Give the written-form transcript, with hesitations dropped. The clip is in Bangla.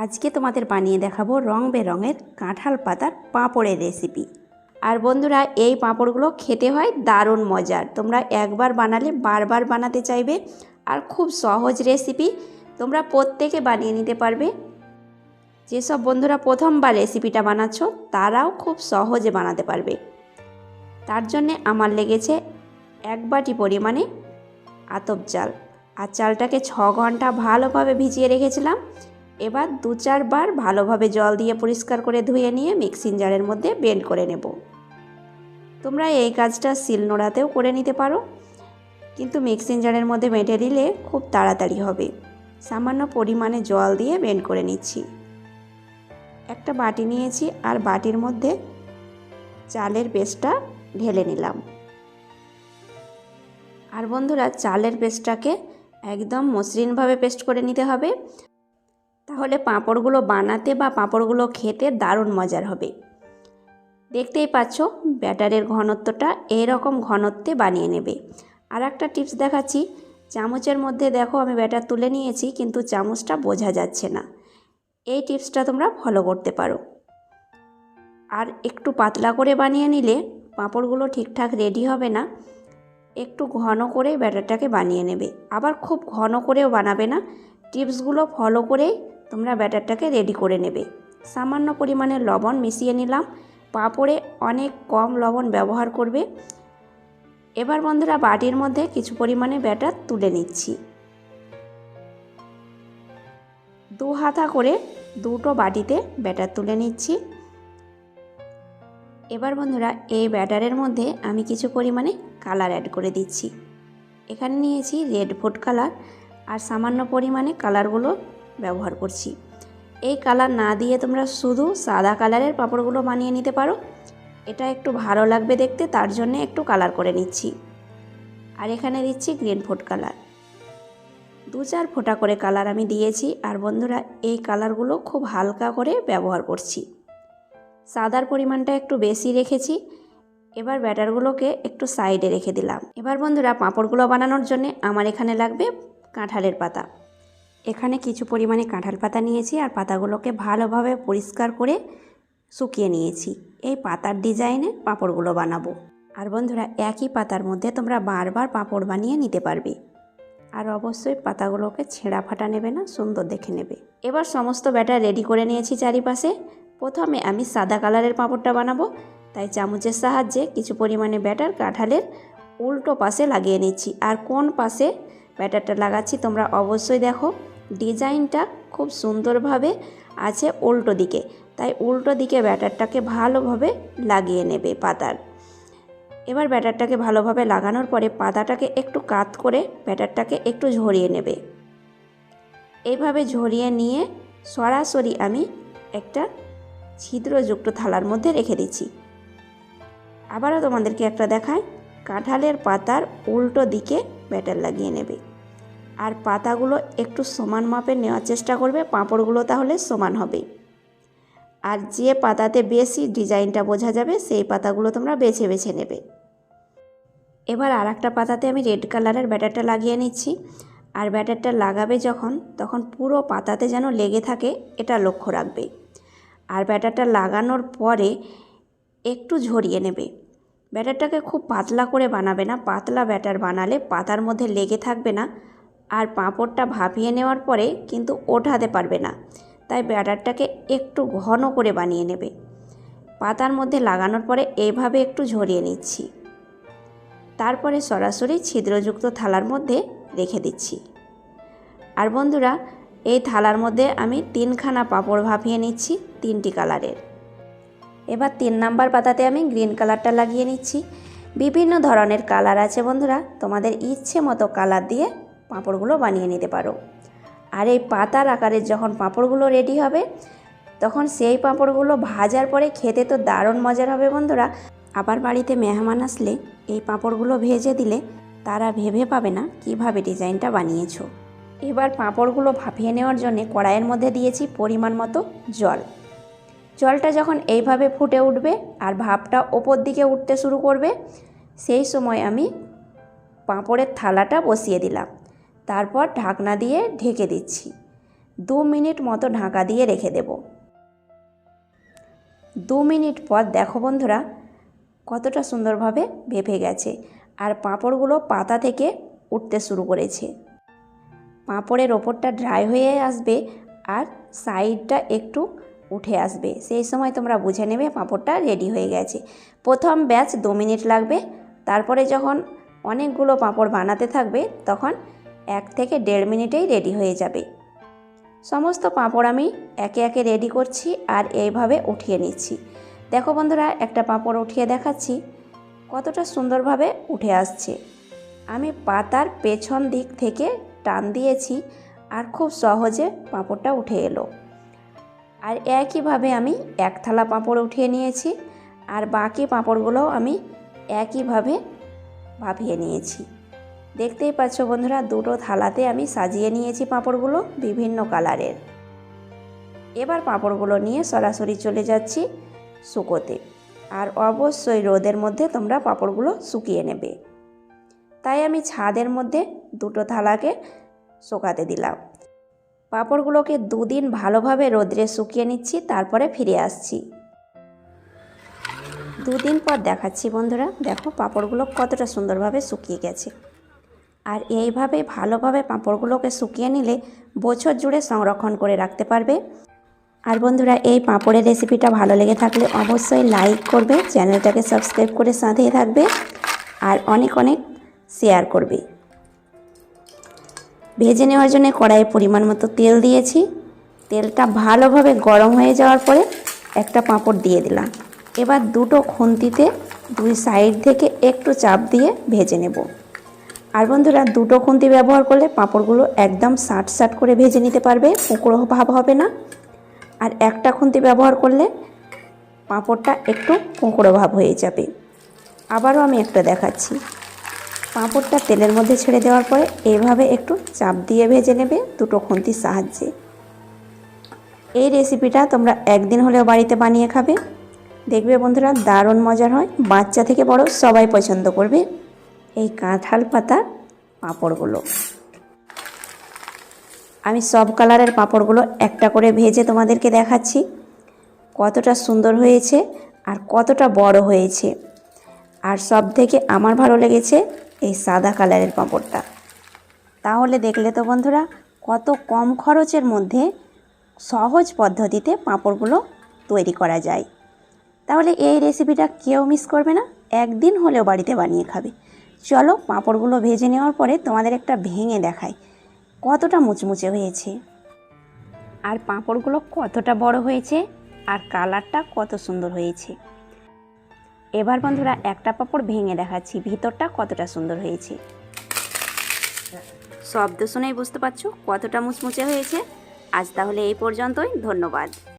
আজকে তোমাদের বানিয়ে দেখাবো রং বেরঙের কাঁঠাল পাতার পাঁপড়ের রেসিপি। আর বন্ধুরা, এই পাঁপড়গুলো খেতে হয় দারুণ মজার। তোমরা একবার বানালে বারবার বানাতে চাইবে। আর খুব সহজ রেসিপি, তোমরা প্রত্যেকে বানিয়ে নিতে পারবে। যেসব বন্ধুরা প্রথমবার রেসিপিটা বানাচ্ছ তারাও খুব সহজে বানাতে পারবে। তার জন্যে আমার লেগেছে 1 বাটি পরিমাণে আতপ চাল। আর চালটাকে 6 ঘন্টা ভালোভাবে ভিজিয়ে রেখেছিলাম। এবার 2-4 বার ভালোভাবে জল দিয়ে পরিষ্কার করে ধুয়ে নিয়ে মিক্সিং জারের মধ্যে ব্লেন্ড করে নেব। তোমরা এই কাজটা শিলনোড়াতেও করে নিতে পারো, কিন্তু মিক্সিং জারের মধ্যে বেটে দিলে খুব তাড়াতাড়ি হবে। সামান্য পরিমাণে জল দিয়ে ব্লেন্ড করে নিচ্ছি। একটা বাটি নিয়েছি আর বাটির মধ্যে চালের পেস্টটা ঢেলে নিলাম। আর বন্ধুরা, চালের পেস্টটাকে একদম মসৃণভাবে পেস্ট করে নিতে হবে, তাহলে পাঁপড়গুলো বানাতে বা পাঁপড়গুলো খেতে দারুণ মজার হবে। দেখতেই পাচ্ছ ব্যাটারের ঘনত্বটা এরকম ঘনত্বে বানিয়ে নেবে। আর একটা টিপস দেখাচ্ছি, চামচের মধ্যে দেখো আমি ব্যাটার তুলে নিয়েছি, কিন্তু চামচটা বোঝা যাচ্ছে না। এই টিপসটা তোমরা ফলো করতে পারো। আর একটু পাতলা করে বানিয়ে নিলে পাঁপড়গুলো ঠিকঠাক রেডি হবে না। একটু ঘন করে ব্যাটারটাকে বানিয়ে নেবে, আবার খুব ঘন করেও বানাবে না। টিপসগুলো ফলো করেই তোমরা ব্যাটারটাকে রেডি করে নেবে। সামান্য পরিমাণে লবণ মিশিয়ে নিলাম। পাঁপড়ে অনেক কম লবণ ব্যবহার করবে। এবার বন্ধুরা, বাটির মধ্যে কিছু পরিমাণে ব্যাটার তুলে নিচ্ছি। 2 হাতা করে দুটো বাটিতে ব্যাটার তুলে নিচ্ছি। এবার বন্ধুরা, এই ব্যাটারের মধ্যে আমি কিছু পরিমাণে কালার অ্যাড করে দিচ্ছি। এখানে নিয়েছি রেড ফুড কালার, আর সামান্য পরিমাণে কালারগুলো ব্যবহার করছি। এই কালার না দিয়ে তোমরা শুধু সাদা কালারের পাঁপড়গুলো বানিয়ে নিতে পারো। এটা একটু ভালো লাগবে দেখতে, তার জন্য একটু কালার করে নিচ্ছি। আর এখানে দিচ্ছি গ্রিন ফুড কালার। 2-4 ফোঁটা করে কালার আমি দিয়েছি। আর বন্ধুরা, এই কালারগুলো খুব হালকা করে ব্যবহার করছি। সাদার পরিমাণটা একটু বেশি রেখেছি। এবার ব্যাটারগুলোকে একটু সাইডে রেখে দিলাম। এবার বন্ধুরা, পাঁপড়গুলো বানানোর জন্য আমার এখানে লাগবে কাঁঠালের পাতা। এখানে কিছু পরিমাণে কাঁঠাল পাতা নিয়েছি, আর পাতাগুলোকে ভালোভাবে পরিষ্কার করে শুকিয়ে নিয়েছি। এই পাতার ডিজাইনে পাঁপড়গুলো বানাবো। আর বন্ধুরা, একই পাতার মধ্যে তোমরা বারবার পাঁপড় বানিয়ে নিতে পারবে। আর অবশ্যই পাতাগুলোকে ছেঁড়া ফাটা নেবে না, সুন্দর দেখে নেবে। এবার সমস্ত ব্যাটার রেডি করে নিয়েছি চারিপাশে। প্রথমে আমি সাদা কালারের পাঁপড়টা বানাবো, তাই চামচের সাহায্যে কিছু পরিমাণে ব্যাটার কাঁঠালের উল্টো পাশে লাগিয়ে নিচ্ছি। আর কোন পাশে ব্যাটারটা লাগাচ্ছি তোমরা অবশ্যই দেখো। ডিজাইনটা খুব সুন্দরভাবে আছে উল্টো দিকে, তাই উল্টো দিকে ব্যাটারটাকে ভালোভাবে লাগিয়ে নেবে পাতার। এবার ব্যাটারটাকে ভালোভাবে লাগানোর পরে পাতাটাকে একটু কাত করে ব্যাটারটাকে একটু ঝরিয়ে নেবে। এইভাবে ঝরিয়ে নিয়ে সরাসরি আমি একটা ছিদ্রযুক্ত থালার মধ্যে রেখে দিচ্ছি। আবারও তোমাদেরকে একটা দেখাই, কাঁঠালের পাতার উল্টো দিকে ব্যাটার লাগিয়ে নেবে। আর পাতাগুলো একটু সমান মাপের নেওয়ার চেষ্টা করবে, পাঁপড়গুলো তাহলে সমান হবে। আর যে পাতাতে বেশি ডিজাইনটা বোঝা যাবে সেই পাতাগুলো তোমরা বেছে বেছে নেবে। এবার আর একটা পাতাতে আমি রেড কালারের ব্যাটারটা লাগিয়ে নিচ্ছি। আর ব্যাটারটা লাগাবে যখন, তখন পুরো পাতাতে যেন লেগে থাকে, এটা লক্ষ্য রাখবে। আর ব্যাটারটা লাগানোর পরে একটু ঝরিয়ে নেবে। ব্যাটারটাকে খুব পাতলা করে বানাবে না, পাতলা ব্যাটার বানালে পাতার মধ্যে লেগে থাকবে না। আর পাঁপড়টা ভাপিয়ে নেওয়ার পরে কিন্তু ওঠাতে পারবে না, তাই ব্যাটারটাকে একটু ঘন করে বানিয়ে নেবে। পাতার মধ্যে লাগানোর পরে এইভাবে একটু ঝরিয়ে নিচ্ছি। তারপরে সরাসরি ছিদ্রযুক্ত থালার মধ্যে রেখে দিচ্ছি। আর বন্ধুরা, এই থালার মধ্যে আমি 3খানা পাঁপড় ভাপিয়ে নিচ্ছি 3টি কালারের। এবার 3 নাম্বার পাতাতে আমি গ্রিন কালারটা লাগিয়ে নিচ্ছি। বিভিন্ন ধরনের কালার আছে বন্ধুরা, তোমাদের ইচ্ছে মতো কালার দিয়ে পাঁপড়গুলো বানিয়ে নিতে পারো। আর এই পাতার আকারের যখন পাঁপড়গুলো রেডি হবে, তখন সেই পাঁপড়গুলো ভাজার পরে খেতে তো দারুণ মজার হবে বন্ধুরা। আবার বাড়িতে মেহমান আসলে এই পাঁপড়গুলো ভেজে দিলে তারা ভেবে পাবে না কিভাবে ডিজাইনটা বানিয়েছো। এবার পাঁপড়গুলো ভাপিয়ে নেওয়ার জন্য কড়াইয়ের মধ্যে দিয়েছি পরিমাণ মতো জল। জলটা যখন এইভাবে ফুটে উঠবে আর ভাপটা ওপর দিকে উঠতে শুরু করবে, সেই সময় আমি পাঁপড়ের থালাটা বসিয়ে দিলাম। তারপর ঢাকনা দিয়ে ঢেকে দিচ্ছি। 2 মিনিট মতো ঢাকা দিয়ে রেখে দেব। 2 মিনিট পর দেখো বন্ধুরা কতটা সুন্দরভাবে ভেপে গেছে আর পাঁপড়গুলো পাতা থেকে উঠতে শুরু করেছে। পাঁপড়ের ওপরটা ড্রাই হয়ে আসবে আর সাইডটা একটু উঠে আসবে, সেই সময় তোমরা বুঝে নেবে পাঁপড়টা রেডি হয়ে গেছে। প্রথম ব্যাচ 2 মিনিট লাগবে, তারপরে যখন অনেকগুলো পাঁপড় বানাতে থাকবে তখন 1 থেকে 1.5 মিনিটেই রেডি হয়ে যাবে। সমস্ত পাঁপড় আমি একে একে রেডি করছি আর এইভাবে উঠিয়ে নিচ্ছি। দেখো বন্ধুরা একটা পাঁপড় উঠিয়ে দেখাচ্ছি কতটা সুন্দরভাবে উঠে আসছে। আমি পাতার পেছন দিক থেকে টান দিয়েছি আর খুব সহজে পাঁপড়টা উঠে এলো। আর একইভাবে আমি 1 থালা পাঁপড় উঠিয়ে নিয়েছি আর বাকি পাঁপড়গুলোও আমি একইভাবে ভাপিয়ে নিয়েছি। দেখতেই পাচ্ছ বন্ধুরা দুটো থালাতে আমি সাজিয়ে নিয়েছি পাঁপড়গুলো বিভিন্ন কালারের। এবার পাঁপড়গুলো নিয়ে সরাসরি চলে যাচ্ছি শুকোতে, আর অবশ্যই রোদের মধ্যে তোমরা পাঁপড়গুলো শুকিয়ে নেবে। তাই আমি ছাদের মধ্যে দুটো থালাকে শুকাতে দিলাম। পাঁপড়গুলোকে 2 দিন ভালোভাবে রোদ্রে শুকিয়ে নিচ্ছি, তারপরে ফিরে আসছি। 2 দিন পর দেখাচ্ছি বন্ধুরা, দেখো পাঁপড়গুলো কতটা সুন্দরভাবে শুকিয়ে গেছে। আর এইভাবে ভালোভাবে পাঁপড়গুলোকে শুকিয়ে নিলে বছর জুড়ে সংরক্ষণ করে রাখতে পারবে। আর বন্ধুরা এই পাঁপড়ের রেসিপিটা ভালো লেগে থাকলে অবশ্যই লাইক করবে, চ্যানেলটাকে সাবস্ক্রাইব করে সাথেই থাকবে আর অনেক অনেক শেয়ার করবে। ভেজে নেওয়ার জন্য কড়াইয়ে পরিমাণ মতো তেল দিয়েছি। তেলটা ভালোভাবে গরম হয়ে যাওয়ার পরে একটা পাঁপড় দিয়ে দিলাম। এবার দুটো খুন্তিতে 2 সাইড থেকে একটু চাপ দিয়ে ভেজে নেব। আর বন্ধুরা দুটো খুন্তি ব্যবহার করলে পাঁপড়গুলো একদম সাট করে ভেজে নিতে পারবে, কুঁকড়ো ভাব হবে না। আর একটা খুন্তি ব্যবহার করলে পাঁপড়টা একটু কুঁকড়ো ভাব হয়ে যাবে। আবারও আমি একটা দেখাচ্ছি। পাঁপড়টা তেলের মধ্যে ছেড়ে দেওয়ার পরে এইভাবে একটু চাপ দিয়ে ভেজে নেবে দুটো খুন্তির সাহায্যে। এই রেসিপিটা তোমরা একদিন হলেও বাড়িতে বানিয়ে খাবে, দেখবে বন্ধুরা দারুণ মজার হয়, বাচ্চা থেকে বড় সবাই পছন্দ করবে এই কাঁঠাল পাতার পাঁপড়গুলো। আমি সব কালারের পাঁপড়গুলো একটা করে ভেজে তোমাদেরকে দেখাচ্ছি কতটা সুন্দর হয়েছে আর কতটা বড় হয়েছে। আর সব থেকে আমার ভালো লেগেছে এই সাদা কালারের পাঁপড়টা। তাহলে দেখলে তো বন্ধুরা কত কম খরচের মধ্যে সহজ পদ্ধতিতে পাঁপড়গুলো তৈরি করা যায়। তাহলে এই রেসিপিটা কেউ মিস করবে না, একদিন হলেও বাড়িতে বানিয়ে খাবে। চলো পাঁপড়গুলো ভেজে নেওয়ার পরে তোমাদের একটা ভেঙে দেখাই কতটা মুচমুচে হয়েছে আর পাঁপড়গুলো কতটা বড় হয়েছে আর কালারটা কত সুন্দর হয়েছে। এবার বন্ধুরা একটা পাঁপড় ভেঙে দেখাচ্ছি ভিতরটা কতটা সুন্দর হয়েছে। শব্দ শুনেই বুঝতে পারছো কতটা মুচমুচে হয়েছে। আজ তাহলে এই পর্যন্তই, ধন্যবাদ।